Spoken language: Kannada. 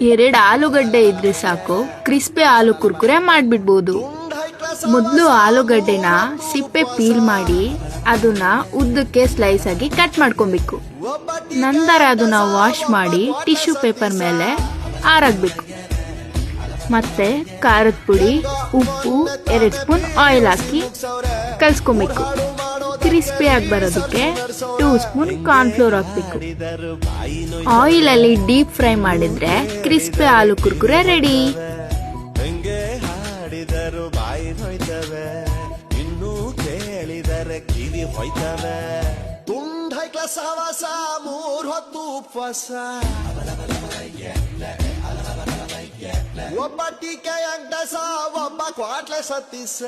2 ಆಲೂಗಡ್ಡೆ ಇದ್ರೆ ಸಾಕು, ಕ್ರಿಸ್ಪಿ ಆಲೂ ಕುರ್ಕುರೆ ಮಾಡಿಬಿಡ್ಬೋದು. ಮೊದಲು ಆಲೂಗಡ್ಡೆನ ಸಿಪ್ಪೆ ಪೀಲ್ ಮಾಡಿ ಅದನ್ನ ಉದ್ದಕ್ಕೆ ಸ್ಲೈಸ್ ಆಗಿ ಕಟ್ ಮಾಡ್ಕೊಬೇಕು. ನಂತರ ಅದನ್ನ ವಾಶ್ ಮಾಡಿ ಟಿಶ್ಯೂ ಪೇಪರ್ ಮೇಲೆ ಆರಾಗಬೇಕು. ಮತ್ತೆ ಖಾರದ ಪುಡಿ, ಉಪ್ಪು, 2 ಸ್ಪೂನ್ ಆಯಿಲ್ ಹಾಕಿ ಕಲ್ಸ್ಕೊಬೇಕು. ಕ್ರಿಸ್ಪಿ ಆಗಿ ಬರೋದಕ್ಕೆ 2 ಸ್ಪೂನ್ ಕಾರ್ನ್ಫ್ಲೋರ್ ಹಾಕ್ಬೇಕು. ಆಯಿಲ್ ಅಲ್ಲಿ ಡೀಪ್ ಫ್ರೈ ಮಾಡಿದ್ರೆ ಕ್ರಿಸ್ಪಿ ಆಲೂ ಕುರ್ಕುರೆ ರೆಡಿ. ಇನ್ನು ಕೇಳಿದರೆ ಕಿವಿ ಹೋಯ್ತವೆ. ತುಂಡೈ ಕ್ಲಾಸ್ ಹವಾಸ 3 ಹೊತ್ತು ಉಪವಾಸ. ಒಬ್ಬ ಟೀಕೆ ಅಂಗಸ, ಒಬ್ಬ ಕ್ವಾಟ್ಲೆ ಸತ್ತಿಸ.